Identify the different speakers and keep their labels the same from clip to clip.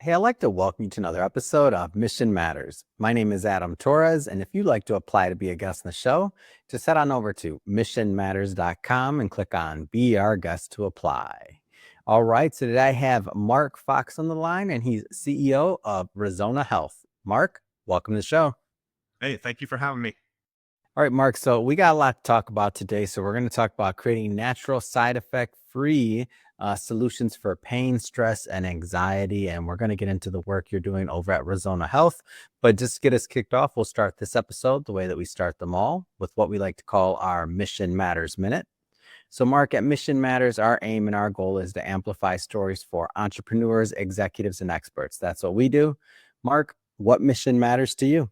Speaker 1: Hey, I'd like to welcome you to another episode of Mission Matters. My name is Adam Torres, and if you'd like to apply to be a guest on the show, just head on over to missionmatters.com and click on Be Our Guest to apply. All right, so today I have Mark Fox on the line, and he's CEO of Resona Health. Mark, welcome to the show.
Speaker 2: Hey, thank you for having me.
Speaker 1: All right, Mark. So we got a lot to talk about today. So we're going to talk about creating natural, side effect free solutions for pain, stress, and anxiety. And we're going to get into the work you're doing over at Resona Health. But just to get us kicked off, we'll start this episode the way that we start them all, with what we like to call our Mission Matters Minute. So, Mark, at Mission Matters, our aim and our goal is to amplify stories for entrepreneurs, executives, and experts. That's what we do. Mark, what mission matters to you?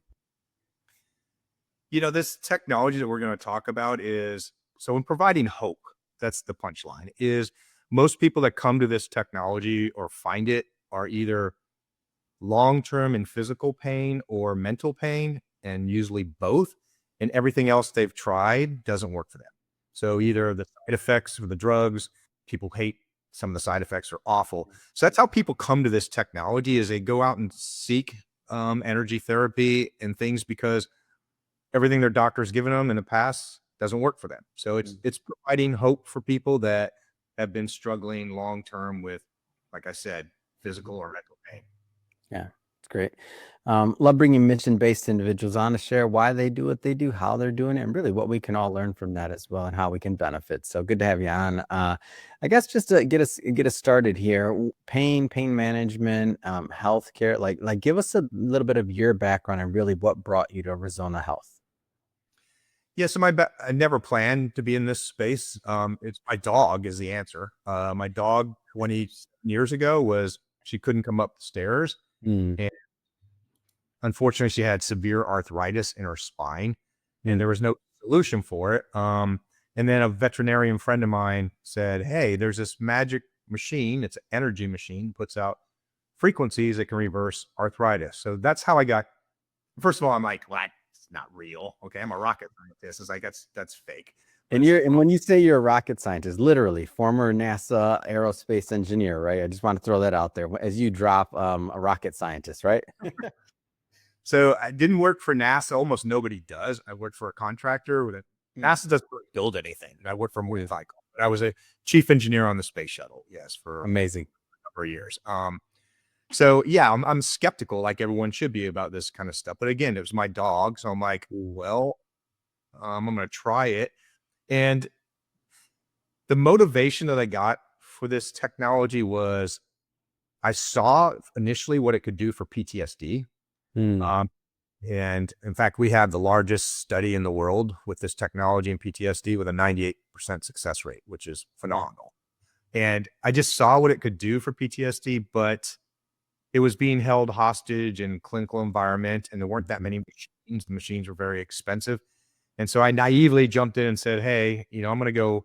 Speaker 2: This technology that we're going to talk about is so in providing hope, that's the punchline, is most people that come to this technology or find it are either long-term in physical pain or mental pain, and usually both. And everything else they've tried doesn't work for them. So either the side effects of the drugs, people hate some of the side effects are awful. So that's how people come to this technology is they go out and seek energy therapy and things because everything their doctor's given them in the past doesn't work for them. So it's providing hope for people that have been struggling long term with, like I said, physical or mental pain.
Speaker 1: Yeah, it's great. Love bringing mission-based individuals on to share why they do what they do, how they're doing it, and really what we can all learn from that as well, and how we can benefit. So good to have you on. I guess just to get us started here, pain management, healthcare. Like, give us a little bit of your background and really what brought you to Resona Health.
Speaker 2: Yeah, so I never planned to be in this space. It's my dog is the answer. My dog 20 years ago she couldn't come up the stairs.
Speaker 1: Mm.
Speaker 2: And unfortunately, she had severe arthritis in her spine, and there was no solution for it. And then a veterinarian friend of mine said, "Hey, there's this magic machine. It's an energy machine, puts out frequencies that can reverse arthritis." So that's how I got. First of all, I'm like, "What? It's not real." Okay, I'm a rocket scientist. It's like that's fake.
Speaker 1: And when you say you're a rocket scientist, literally former NASA aerospace engineer, right? I just want to throw that out there as you drop a rocket scientist, right?
Speaker 2: So I didn't work for NASA. Almost nobody does. I worked for a contractor. NASA doesn't really build anything. I worked for more than but I was a chief engineer on the space shuttle. Yes, for
Speaker 1: amazing
Speaker 2: a number of years. So yeah, I'm skeptical, like everyone should be, about this kind of stuff. But again, it was my dog, so I'm like, well, I'm going to try it. And the motivation that I got for this technology was I saw initially what it could do for PTSD. And in fact, we have the largest study in the world with this technology in PTSD with a 98% success rate, which is phenomenal. And I just saw what it could do for PTSD, but it was being held hostage in clinical environment, and there weren't that many machines. The machines were very expensive. And so I naively jumped in and said, "Hey, I'm going to go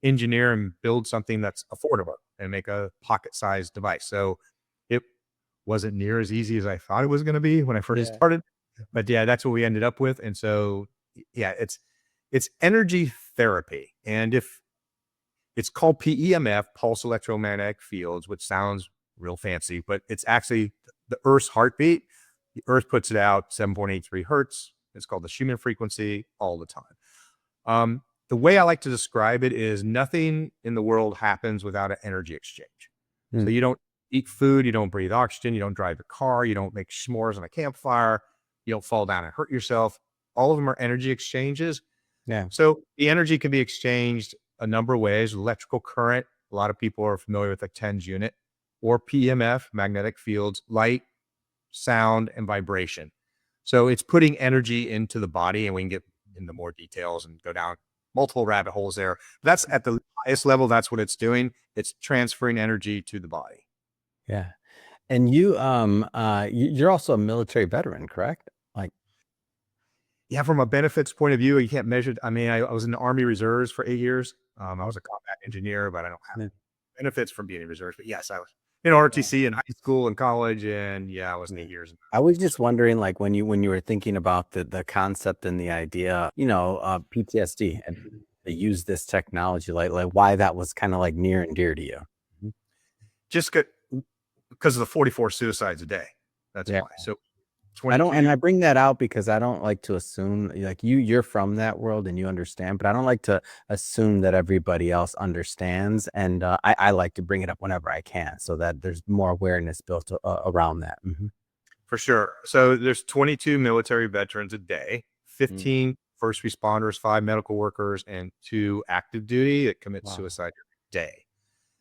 Speaker 2: engineer and build something that's affordable and make a pocket-sized device." So it wasn't near as easy as I thought it was going to be when I first started. But yeah, that's what we ended up with. And so, yeah, it's energy therapy. And if it's called PEMF, pulse electromagnetic fields, which sounds real fancy, but it's actually the Earth's heartbeat. The Earth puts it out 7.83 hertz. It's called the Schumann frequency all the time. The way I like to describe it is nothing in the world happens without an energy exchange. So you don't eat food, you don't breathe oxygen, you don't drive your car, you don't make s'mores on a campfire, you don't fall down and hurt yourself. All of them are energy exchanges.
Speaker 1: Yeah.
Speaker 2: So the energy can be exchanged a number of ways. Electrical current, a lot of people are familiar with the TENS unit, or PEMF, magnetic fields, light, sound, and vibration. So it's putting energy into the body, and we can get into more details and go down multiple rabbit holes there. That's at the highest level. That's what it's doing. It's transferring energy to the body.
Speaker 1: Yeah. And you're also a military veteran, correct?
Speaker 2: Yeah, from a benefits point of view, you can't measure it. I mean, I was in the Army Reserves for 8 years. I was a combat engineer, but I don't have benefits from being in reserves. But yes, I was in ROTC in high school and college, and yeah, I was in 8 years.
Speaker 1: I was just wondering, like, when you were thinking about the concept and the idea, PTSD, and to use this technology, like why that was kind of like near and dear to you.
Speaker 2: Just because of the 44 suicides a day. That's
Speaker 1: Yeah.
Speaker 2: why. So
Speaker 1: I don't, and
Speaker 2: 22.
Speaker 1: I bring that out because I don't like to assume, like, you're from that world and you understand, but I don't like to assume that everybody else understands. And I like to bring it up whenever I can so that there's more awareness built around that.
Speaker 2: For sure. So there's 22 military veterans a day,
Speaker 1: Mm.
Speaker 2: 15 first responders, 5 medical workers, and 2 active duty that commit
Speaker 1: Wow.
Speaker 2: suicide every day.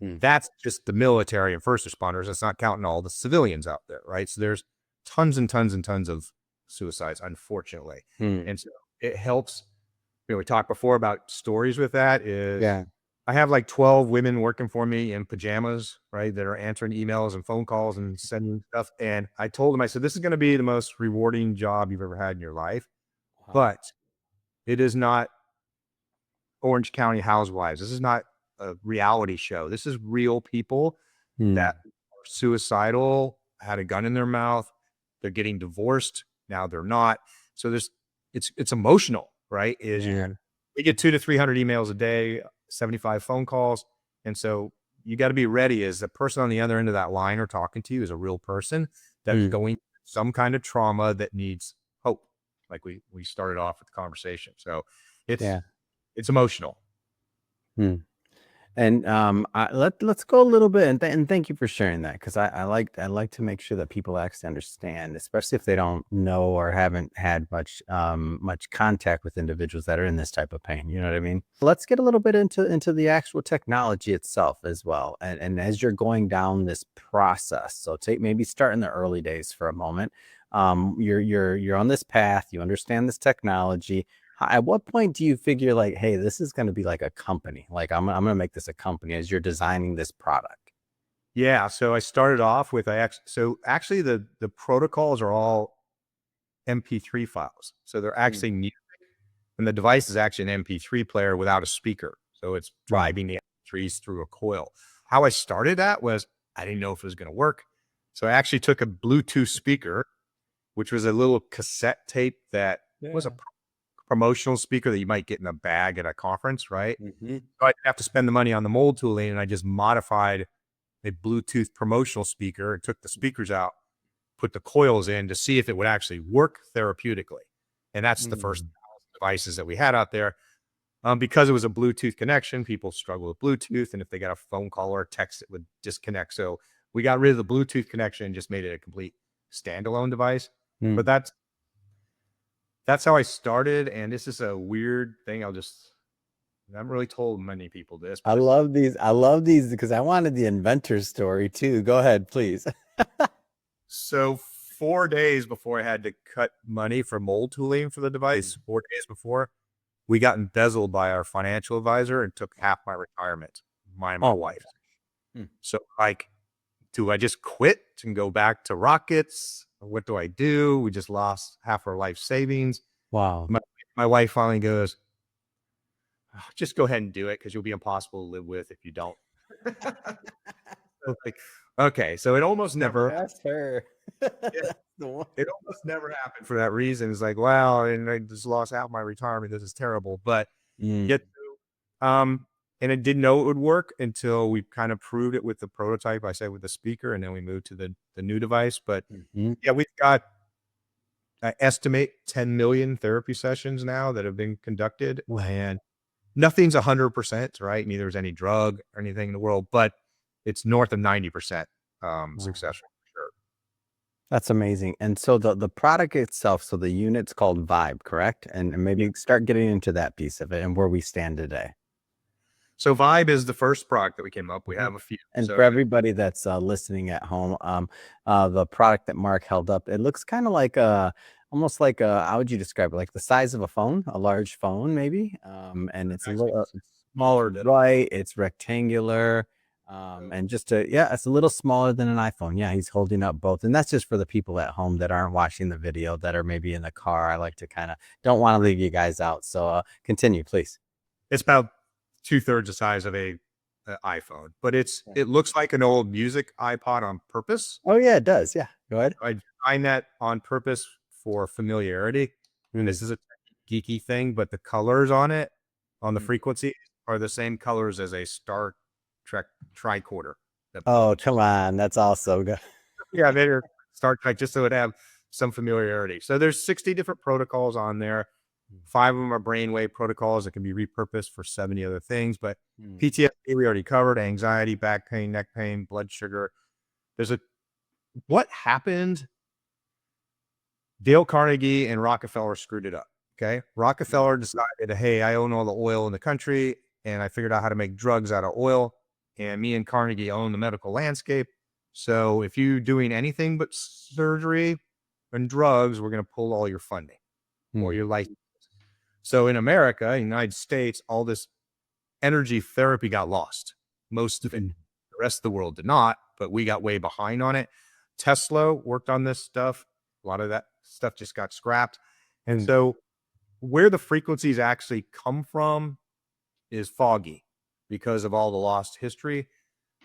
Speaker 1: Mm.
Speaker 2: That's just the military and first responders. That's not counting all the civilians out there, right? So there's tons and tons and tons of suicides, unfortunately.
Speaker 1: Mm.
Speaker 2: And so it helps. We talked before about stories with that is
Speaker 1: Yeah.
Speaker 2: I have like 12 women working for me in pajamas, right? That are answering emails and phone calls and sending stuff. And I told them, I said, this is going to be the most rewarding job you've ever had in your life,
Speaker 1: Wow.
Speaker 2: but it is not Orange County Housewives. This is not a reality show. This is real people
Speaker 1: Mm.
Speaker 2: that are suicidal, had a gun in their mouth. They're getting divorced. Now they're not. So it's emotional, right?
Speaker 1: Man.
Speaker 2: We get 200 to 300 emails a day, 75 phone calls. And so you got to be ready as the person on the other end of that line or talking to you is a real person that's
Speaker 1: Mm.
Speaker 2: going through some kind of trauma that needs hope. Like we started off with the conversation. So it's
Speaker 1: Yeah.
Speaker 2: it's emotional.
Speaker 1: Mm. And let's go a little bit, and and thank you for sharing that, because I like to make sure that people actually understand, especially if they don't know or haven't had much contact with individuals that are in this type of pain. You know what I mean? Let's get a little bit into the actual technology itself as well, and as you're going down this process. So take maybe start in the early days for a moment. You're on this path. You understand this technology. At what point do you figure like, hey, this is going to be like a company? Like I'm going to make this a company as you're designing this product.
Speaker 2: Yeah. So I started off with so actually the protocols are all MP3 files. So they're
Speaker 1: Mm.
Speaker 2: actually music, and the device is actually an MP3 player without a speaker. So it's
Speaker 1: Wow.
Speaker 2: driving the MP3s through a coil. How I started that was I didn't know if it was going to work. So I actually took a Bluetooth speaker, which was a little cassette tape that was a
Speaker 1: Yeah.
Speaker 2: promotional speaker that you might get in a bag at a conference, right?
Speaker 1: Hmm.
Speaker 2: So I didn't have to spend the money on the mold tooling, and I just modified a Bluetooth promotional speaker and took the speakers out, put the coils in to see if it would actually work therapeutically. And that's the first
Speaker 1: Mm.
Speaker 2: devices that we had out there. Because it was a Bluetooth connection, people struggle with Bluetooth. And if they got a phone call or a text, it would disconnect. So we got rid of the Bluetooth connection and just made it a complete standalone device. But
Speaker 1: Mm.
Speaker 2: that's how I started. And this is a weird thing. I haven't really told many people this, but
Speaker 1: I
Speaker 2: this is
Speaker 1: love these. I love these because I wanted the inventor story too. Go ahead, please.
Speaker 2: so 4 days before I had to cut money for mold tooling for the device, 4 days before, we got embezzled by our financial advisor and took half my retirement, mine and my
Speaker 1: Oh my
Speaker 2: wife.
Speaker 1: God. Mm.
Speaker 2: So like, do I just quit and go back to rockets? What do I do? We just lost half our life savings.
Speaker 1: Wow.
Speaker 2: My wife finally goes, "Oh, just go ahead and do it because you'll be impossible to live with if you don't." So like, okay, so it almost never,
Speaker 1: That's her.
Speaker 2: yeah,
Speaker 1: That's the one.
Speaker 2: it almost never happened for that reason. It's like, wow, and I just lost half my retirement. This is terrible. But
Speaker 1: Mm.
Speaker 2: get and I didn't know it would work until we kind of proved it with the prototype. I said with the speaker, and then we moved to the new device. But
Speaker 1: Mhm.
Speaker 2: yeah, we've got I estimate 10 million therapy sessions now that have been conducted,
Speaker 1: Wow.
Speaker 2: and nothing's 100%, right? Neither is any drug or anything in the world, but it's north of 90%
Speaker 1: Wow.
Speaker 2: success rate for sure.
Speaker 1: That's amazing. And so the product itself, so the unit's called Vibe, correct? And
Speaker 2: Yeah.
Speaker 1: maybe start getting into that piece of it and where we stand today.
Speaker 2: So Vibe is the first product that we came up. We
Speaker 1: Mhm.
Speaker 2: have a few.
Speaker 1: And
Speaker 2: So
Speaker 1: for everybody that's listening at home, the product that Mark held up, it looks kind of like almost like how would you describe it? Like the size of a phone, a large phone, maybe. And it's a
Speaker 2: actually
Speaker 1: little,
Speaker 2: smaller than
Speaker 1: right. It's rectangular. And just yeah, it's a little smaller than an iPhone. Yeah, he's holding up both. And that's just for the people at home that aren't watching the video, that are maybe in the car. I like to kind of don't want to leave you guys out. So continue, please.
Speaker 2: it's about 2/3 the size of a iPhone, but
Speaker 1: Yeah.
Speaker 2: it looks like an old music iPod on purpose.
Speaker 1: Oh, yeah, it does. Yeah, go ahead.
Speaker 2: I designed that on purpose for familiarity, and
Speaker 1: Mm.
Speaker 2: this is a geeky thing, but the colors on it, on the
Speaker 1: Mm.
Speaker 2: frequency, are the same colors as a Star Trek tricorder.
Speaker 1: Oh, come on. That's also good.
Speaker 2: Yeah, they're Star Trek, just so it have some familiarity. So there's 60 different protocols on there. 5 of them are brainwave protocols that can be repurposed for 70 other things. But
Speaker 1: Mm.
Speaker 2: PTSD we already covered, anxiety, back pain, neck pain, blood sugar. There's a what happened? Dale Carnegie and Rockefeller screwed it up. Okay. Rockefeller decided, hey, I own all the oil in the country and I figured out how to make drugs out of oil. And me and Carnegie own the medical landscape. So if you're doing anything but surgery and drugs, we're going to pull all your funding or
Speaker 1: Mm.
Speaker 2: your license. So in America, United States, all this energy therapy got lost. Most of it.
Speaker 1: Mhm.
Speaker 2: The rest of the world did not, but we got way behind on it. Tesla worked on this stuff. A lot of that stuff just got scrapped. And so where the frequencies actually come from is foggy because of all the lost history.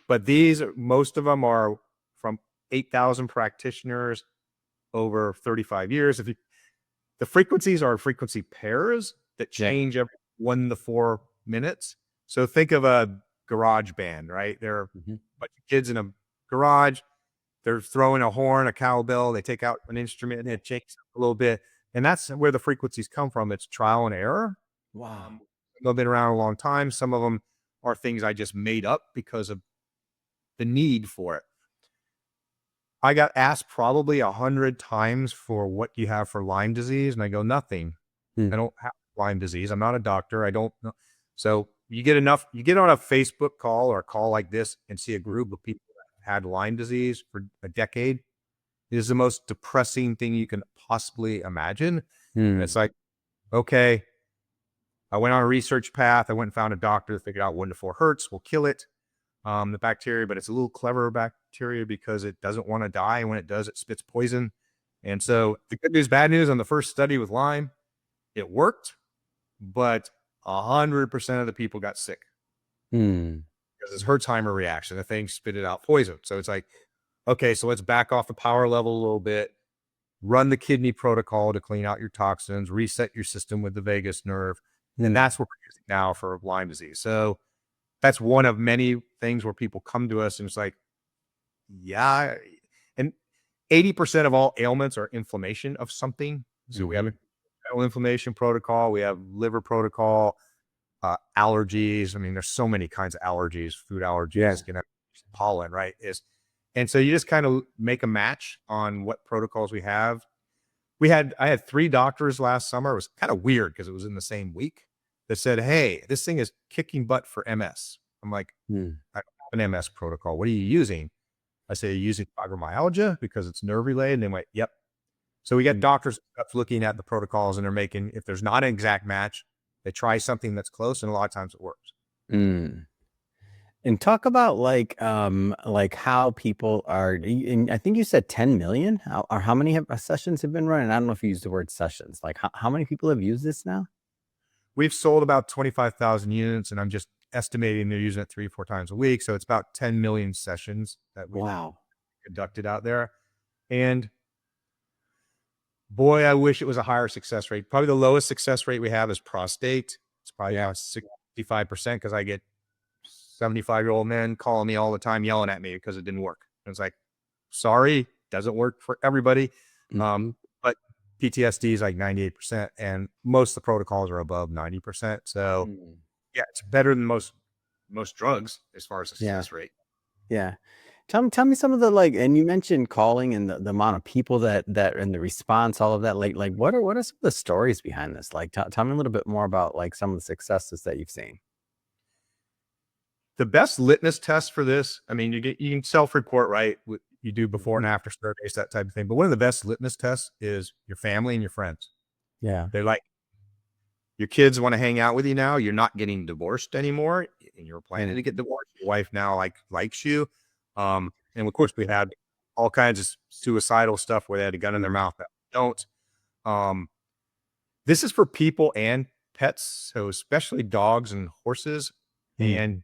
Speaker 2: But these, most of them are from 8,000 practitioners over 35 years. The frequencies are frequency pairs that
Speaker 1: Yeah.
Speaker 2: change every 1 to 4 minutes. So think of a garage band, right? There are a
Speaker 1: Mhm.
Speaker 2: bunch of kids in a garage. They're throwing a horn, a cowbell. They take out an instrument and it shakes a little bit. And that's where the frequencies come from. It's trial and error.
Speaker 1: Wow.
Speaker 2: They've been around a long time. Some of them are things I just made up because of the need for it. I got asked probably 100 times for what you have for Lyme disease. And I go, nothing.
Speaker 1: Mm.
Speaker 2: I don't have Lyme disease. I'm not a doctor. I don't know. So you get on a Facebook call or a call like this and see a group of people that had Lyme disease for a decade. It is the most depressing thing you can possibly imagine. And it's
Speaker 1: Mm.
Speaker 2: like, okay, I went on a research path. I went and found a doctor that figured out 1 to 4 hertz will kill it, the bacteria, but it's a little clever bacteria because it doesn't want to die. When it does, it spits poison. And so the good news, bad news on the first study with Lyme, it worked, but 100% of the people got sick
Speaker 1: Mm.
Speaker 2: because it's Hertzheimer reaction. The thing spitted out poison. So it's like, okay, so let's back off the power level a little bit, run the kidney protocol to clean out your toxins, reset your system with the vagus nerve. And
Speaker 1: Mm.
Speaker 2: that's what we're using now for Lyme disease. So that's one of many things where people come to us and it's like, yeah. And 80% of all ailments are inflammation of something. So we have a inflammation protocol, we have liver protocol, allergies. I mean, there's so many kinds of allergies, food allergies,
Speaker 1: Yeah.
Speaker 2: skin allergies, pollen, right? And so you just kind of make a match on what protocols we have. I had 3 doctors last summer. It was kind of weird because it was in the same week that said, hey, this thing is kicking butt for MS. I'm like,
Speaker 1: Mm.
Speaker 2: I don't have an MS protocol. What are you using? I say, you're using fibromyalgia because it's nerve related. And they went, yep. So we get doctors looking at the protocols and they're making, if there's not an exact match, they try something that's close, and a lot of times it works.
Speaker 1: Mm. And talk about like how people are. And I think you said 10 million. How many sessions have been running? I don't know if you used the word sessions. Like how many people have used this now?
Speaker 2: We've sold about 25,000 units, and I'm just estimating they're using it 3 or 4 times a week. So it's about 10 million sessions that we've
Speaker 1: Wow.
Speaker 2: conducted out there. And boy, I wish it was a higher success rate. Probably the lowest success rate we have is prostate. It's probably
Speaker 1: Yeah.
Speaker 2: 65% because I get 75-year-old men calling me all the time, yelling at me because it didn't work. And it's like, sorry, doesn't work for everybody.
Speaker 1: Mhm.
Speaker 2: But PTSD is like 98%, and most of the protocols are above 90%. So
Speaker 1: Mm.
Speaker 2: yeah, it's better than most drugs as far as
Speaker 1: Yeah.
Speaker 2: success rate.
Speaker 1: Yeah. Tell me some of the like, and you mentioned calling and the amount of people that and the response, all of that. Like what are some of the stories behind this? Like, tell me a little bit more about like some of the successes that you've seen.
Speaker 2: The best litmus test for this, I mean, you can self-report, right? You do before and
Speaker 1: Mhm.
Speaker 2: after surveys, that type of thing. But one of the best litmus tests is your family and your friends.
Speaker 1: Yeah.
Speaker 2: They're like, your kids want to hang out with you now. You're not getting divorced anymore, and you're planning
Speaker 1: Mm.
Speaker 2: to get divorced. Your wife now likes you. And of course, we had all kinds of suicidal stuff where they had a gun in their
Speaker 1: Mm.
Speaker 2: mouth that don't. Um, this is for people and pets, so especially dogs and horses.
Speaker 1: Mm.
Speaker 2: And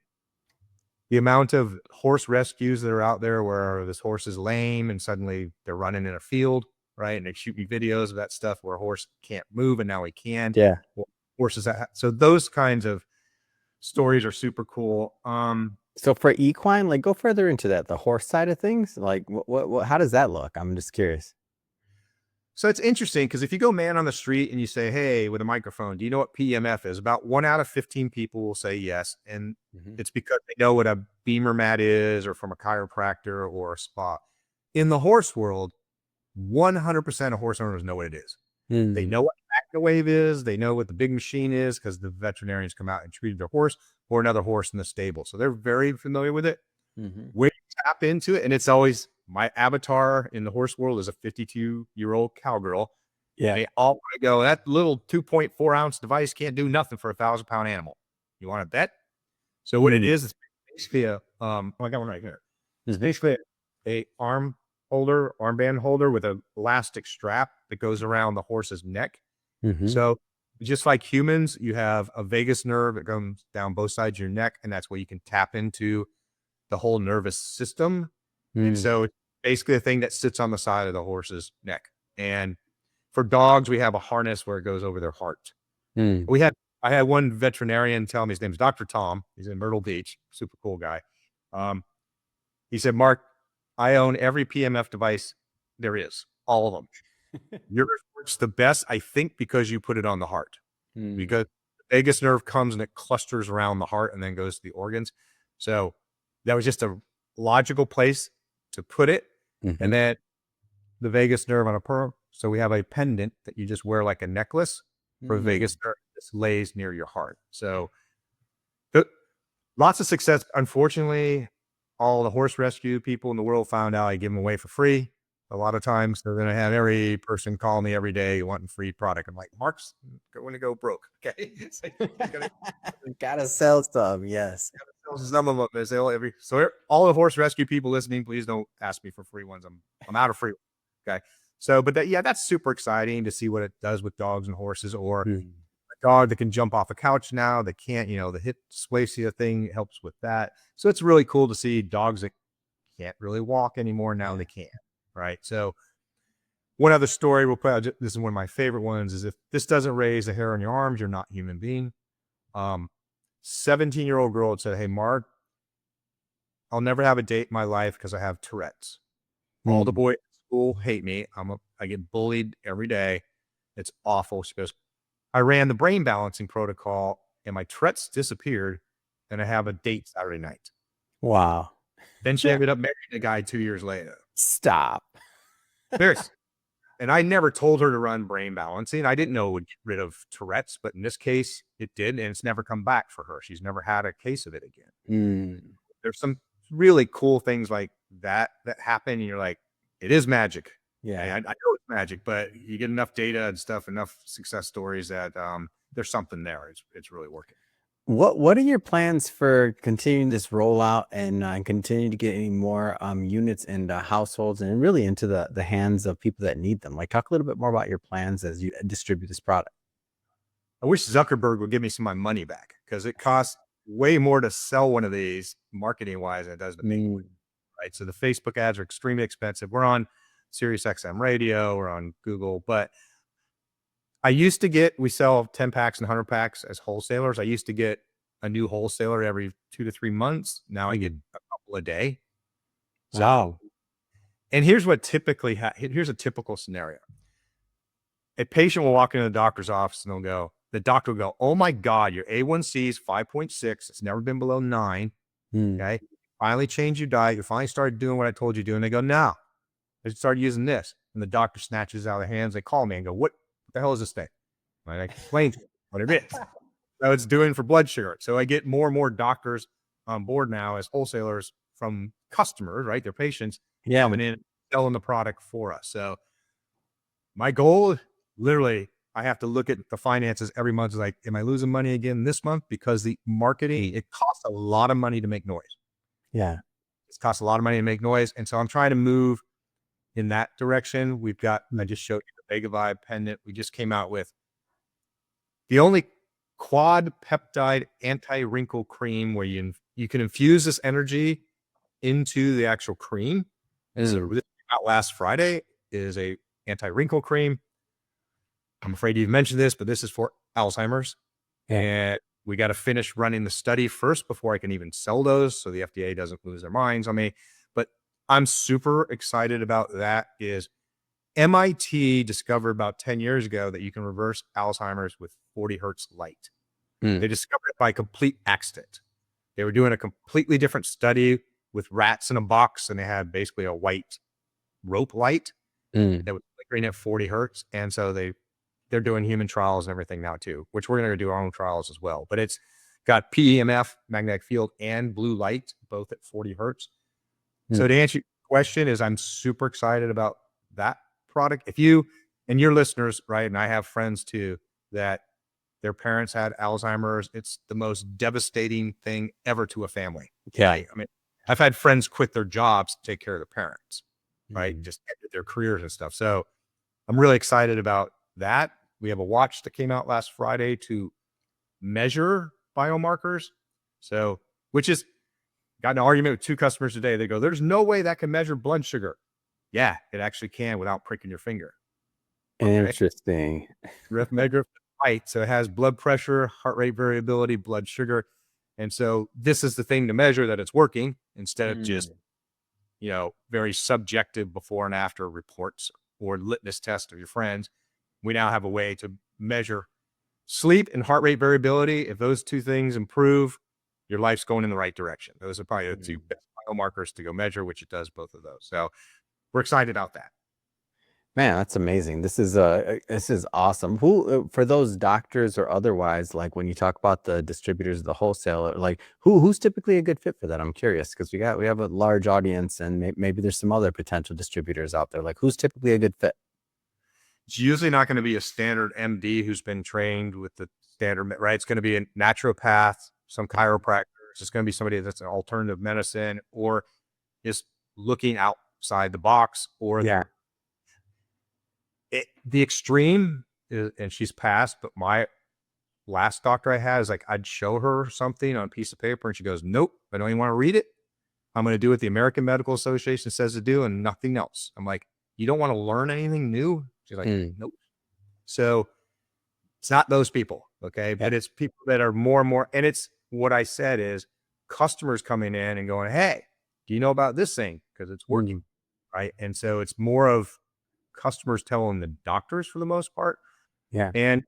Speaker 2: the amount of horse rescues that are out there where this horse is lame and suddenly they're running in a field, right? And they shoot me videos of that stuff where a horse can't move and now he can.
Speaker 1: Yeah.
Speaker 2: Well, horses so those kinds of stories are super cool.
Speaker 1: So for equine, like go further into that, the horse side of things. Like what how does that look? I'm just curious.
Speaker 2: So it's interesting because if you go man on the street and you say, "Hey," with a microphone, do you know what PEMF is? About 1 out of 15 people will say yes, and
Speaker 1: Mhm.
Speaker 2: it's because they know what a beamer mat is or from a chiropractor or a spa. In the horse world, 100% of horse owners know what it is. They
Speaker 1: Mm.
Speaker 2: know what a wave is, they know what the big machine is because the veterinarians come out and treated their horse or another horse in the stable. So they're very familiar with it.
Speaker 1: Mhm.
Speaker 2: When you tap into it, and it's always my avatar in the horse world is a 52-year-old cowgirl.
Speaker 1: Yeah.
Speaker 2: They all wanna go, "That little 2.4-ounce device can't do nothing for a 1,000-pound animal. You wanna bet?" So what it
Speaker 1: Mm.
Speaker 2: is, it's basically a, I got one right here. It's basically a armband holder with an elastic strap that goes around the horse's neck.
Speaker 1: Mhm.
Speaker 2: So, just like humans, you have a vagus nerve that comes down both sides of your neck, and that's where you can tap into the whole nervous system. And
Speaker 1: Mm.
Speaker 2: so it's basically a thing that sits on the side of the horse's neck. And for dogs, we have a harness where it goes over their heart.
Speaker 1: Mm.
Speaker 2: We had I had one veterinarian tell me, his name's Dr. Tom. He's in Myrtle Beach, super cool guy. Um, he said, "Mark, I own every PMF device there is, all of them. Yours works the best, I think, because you put it on the heart.
Speaker 1: Mm.
Speaker 2: Because the vagus nerve comes and it clusters around the heart and then goes to the organs. So that was just a logical place to put it. And
Speaker 1: Mhm.
Speaker 2: then the vagus nerve on a pearl. So we have a pendant that you just wear like a necklace for the vagus
Speaker 1: Mm.
Speaker 2: nerve. This lays near your heart. So the, lots of success. Unfortunately, all the horse rescue people in the world found out I give them away for free. A lot of times they're going to have every person call me every day wanting free product. I'm like, Mark's going to go broke. Okay. So you gotta
Speaker 1: Gotta sell some, yes.
Speaker 2: sell some of them. They say, every, so all the horse rescue people listening, please don't ask me for free ones. I'm out of free. Okay. So, but that, yeah, that's super exciting to see what it does with dogs and horses, or
Speaker 1: Mm.
Speaker 2: a dog that can jump off a couch now. They can't, the hip dysplasia thing helps with that. So it's really cool to see dogs that can't really walk anymore. Now
Speaker 1: Yeah.
Speaker 2: they can. Right. So one other story real quick. This is one of my favorite ones is if this doesn't raise the hair on your arms, you're not a human being. Um, 17-year-old girl said, "Hey, Mark, I'll never have a date in my life because I have Tourette's. All the
Speaker 1: Mm.
Speaker 2: boys at school hate me. I get bullied every day. It's awful." She goes, "I ran the brain balancing protocol and my Tourette's disappeared and I have a date Saturday night."
Speaker 1: Wow.
Speaker 2: Then she ended up marrying a guy 2 years later.
Speaker 1: Stop.
Speaker 2: Seriously. And I never told her to run brain balancing. I didn't know it would get rid of Tourette's, but in this case, it did, and it's never come back for her. She's never had a case of it again.
Speaker 1: Mm.
Speaker 2: There's some really cool things like that happen, and you're like, it is magic.
Speaker 1: Yeah.
Speaker 2: I know it's magic, but you get enough data and stuff, enough success stories that there's something there. It's really working.
Speaker 1: What are your plans for continuing this rollout and continue to get any more units into households and really into the hands of people that need them? Like, talk a little bit more about your plans as you distribute this product.
Speaker 2: I wish Zuckerberg would give me some of my money back because it costs way more to sell one of these marketing wise than it does to make one.
Speaker 1: Mm.
Speaker 2: Right. So the Facebook ads are extremely expensive. We're on Sirius XM radio, we're on Google, but we sell 10 packs and 100 packs as wholesalers. I used to get a new wholesaler every 2 to 3 months. Now I get
Speaker 1: Mm.
Speaker 2: a couple a day. So,
Speaker 1: Wow.
Speaker 2: and here's what here's a typical scenario. A patient will walk into the doctor's office and the doctor will go, "Oh my God, your A1C is 5.6. It's never been below 9.
Speaker 1: Mm.
Speaker 2: Okay. Finally changed your diet. You finally started doing what I told you to do." And they go, "No, I started using this." And the doctor snatches it out of their hands. They call me and go, "What the hell is this thing?" And I explain to them what it is. So it's doing for blood sugar. So I get more and more doctors on board now as wholesalers from customers, right? Their patients
Speaker 1: Yeah.
Speaker 2: coming in, selling the product for us. So my goal, literally, I have to look at the finances every month. Is like, am I losing money again this month? Because the marketing, it costs a lot of money to make noise.
Speaker 1: Yeah.
Speaker 2: It costs a lot of money to make noise. And so I'm trying to move in that direction. I
Speaker 1: Mm.
Speaker 2: just showed you the Vega Vibe pendant. We just came out with the only quad peptide anti-wrinkle cream where you can infuse this energy into the actual cream. This
Speaker 1: Mm.
Speaker 2: came out last Friday. Is a anti-wrinkle cream. I'm afraid you've mentioned this, but this is for Alzheimer's.
Speaker 1: Yeah.
Speaker 2: And We got to finish running the study first before I can even sell those, so the FDA doesn't lose their minds on me. But I'm super excited about that. Is MIT discovered about 10 years ago that you can reverse Alzheimer's with 40 hertz light. They discovered it by complete accident. They were doing a completely different study with rats in a box, and they had basically a white rope light that was flickering at 40 hertz. And so they're doing human trials and everything now too, which we're going to do our own trials as well. But it's got PEMF, magnetic field, and blue light, both at 40 hertz. So to answer your question is I'm super excited about that product. If you and your listeners, right, and I have friends too, that their parents had Alzheimer's, it's the most devastating thing ever to a family.
Speaker 1: Yeah.
Speaker 2: Right? I mean, I've had friends quit their jobs to take care of their parents, right? Just ended their careers and stuff. So I'm really excited about that. We have a watch that came out last Friday to measure biomarkers. So, which is, got an argument with 2 customers today. They go, there's no way that can measure blood sugar. Yeah, it actually can without pricking your finger.
Speaker 1: Interesting.
Speaker 2: Measure height. So it has blood pressure, heart rate variability, blood sugar. And so this is the thing to measure that it's working instead of just, very subjective before and after reports or litmus test of your friends. We now have a way to measure sleep and heart rate variability. If those 2 things improve, your life's going in the right direction. Those are probably the 2 best biomarkers to go measure, which it does both of those. So we're excited about that.
Speaker 1: Man, that's amazing. This is awesome. Who for those doctors or otherwise, like when you talk about the distributors, the wholesaler, like who's typically a good fit for that? I'm curious because we have a large audience and maybe there's some other potential distributors out there. Like who's typically a good fit?
Speaker 2: It's usually not going to be a standard MD who's been trained with the standard, right? It's going to be a naturopath, some chiropractors. It's going to be somebody that's an alternative medicine or is looking outside the box or the extreme is, and she's passed, but my last doctor I had is like, I'd show her something on a piece of paper and she goes, nope, I don't even want to read it. I'm going to do what the American Medical Association says to do and nothing else. I'm like, you don't want to learn anything new? She's like, nope. So it's not those people. Okay. But it's people that are more and more. And it's what I said is customers coming in and going, hey, do you know about this thing? Because it's working. Right. And so it's more of customers telling the doctors for the most part.
Speaker 1: Yeah.
Speaker 2: And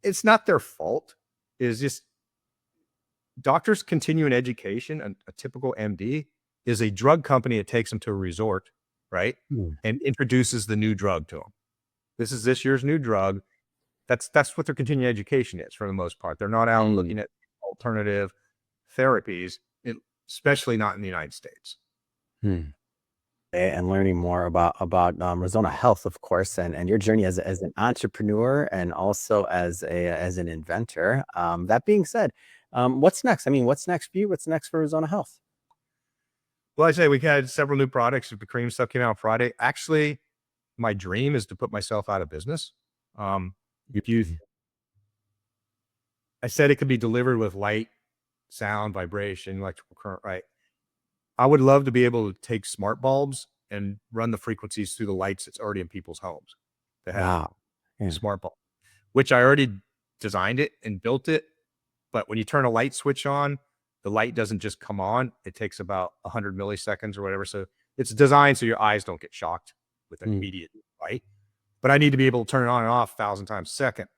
Speaker 2: it's not their fault. It's just doctors continuing education. A typical MD is a drug company that takes them to a resort, right? And introduces the new drug to them. This is this year's new drug. That's what their continuing education is for the most part. They're not out looking at alternative therapies, especially not in the United States.
Speaker 1: And learning more about Resona Health, of course, and your journey as an entrepreneur and also as an inventor. That being said, what's next? I mean, what's next for you? What's next for Resona Health?
Speaker 2: Well, I say we had several new products. The cream stuff came out Friday. Actually, my dream is to put myself out of business. I said it could be delivered with light, sound, vibration, electrical current, right? I would love to be able to take smart bulbs and run the frequencies through the lights that's already in people's homes. That have smart bulb, which I already designed it and built it. But when you turn a light switch on, the light doesn't just come on. It takes about 100 milliseconds or whatever. So it's designed so your eyes don't get shocked with an immediate light. But I need to be able to turn it on and off 1,000 times a second.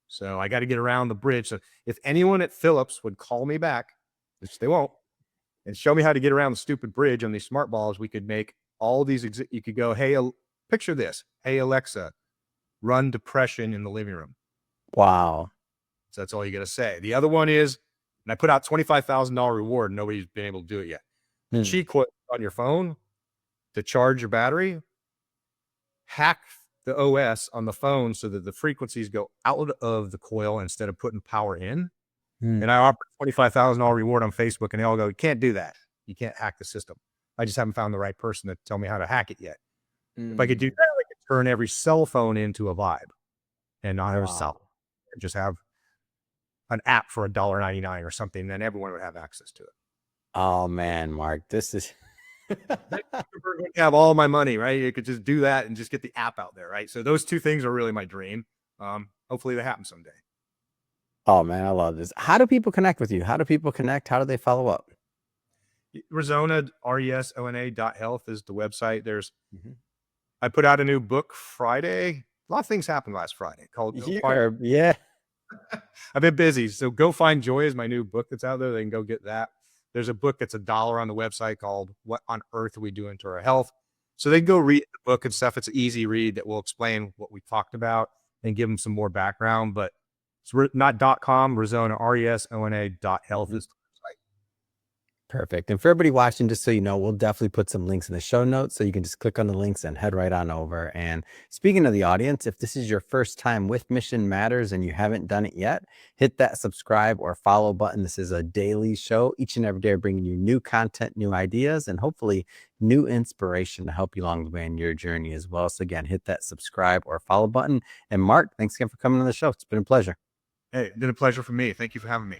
Speaker 2: So I got to get around the bridge. So if anyone at Philips would call me back, which they won't, and show me how to get around the stupid bridge on these smart bulbs, we could make all these. You could go, hey, picture this. Hey, Alexa, run depression in the living room.
Speaker 1: Wow.
Speaker 2: So that's all you got to say. The other one is, and I put out $25,000 reward. And nobody's been able to do it yet. The cheat code on your phone to charge your battery, hack the OS on the phone so that the frequencies go out of the coil instead of putting power in. And I offered $25,000 reward on Facebook, and they all go, you can't do that. You can't hack the system. I just haven't found the right person to tell me how to hack it yet. If I could do that, I could turn every cell phone into a Vibe and not have a cell. Just have an app for $1.99 or something, then everyone would have access to it.
Speaker 1: Oh man, Mark, this is
Speaker 2: have all my money, right? You could just do that and just get the app out there, right? So those 2 things are really my dream. Hopefully they happen someday.
Speaker 1: Oh man, I love this. How do people connect with you? How do people connect? How do they follow up?
Speaker 2: Resona, RESONA.health is the website.
Speaker 1: Mhm.
Speaker 2: I put out a new book Friday. A lot of things happened last Friday called
Speaker 1: Yeah.
Speaker 2: I've been busy. So Go Find Joy is my new book that's out there. They can go get that. There's a book that's $1 on the website called What on Earth Are We Doing to Our Health? So they can go read the book and stuff. It's an easy read that will explain what we talked about and give them some more background. But it's not .com, Resona, RESONA.health is the website.
Speaker 1: Perfect. And for everybody watching, just so you know, we'll definitely put some links in the show notes so you can just click on the links and head right on over. And speaking of the audience, if this is your first time with Mission Matters and you haven't done it yet, hit that subscribe or follow button. This is a daily show, each and every day, bringing you new content, new ideas, and hopefully new inspiration to help you along the way in your journey as well. So again, hit that subscribe or follow button. And Mark, thanks again for coming on the show. It's been a pleasure.
Speaker 2: Hey, it's been a pleasure for me. Thank you for having me.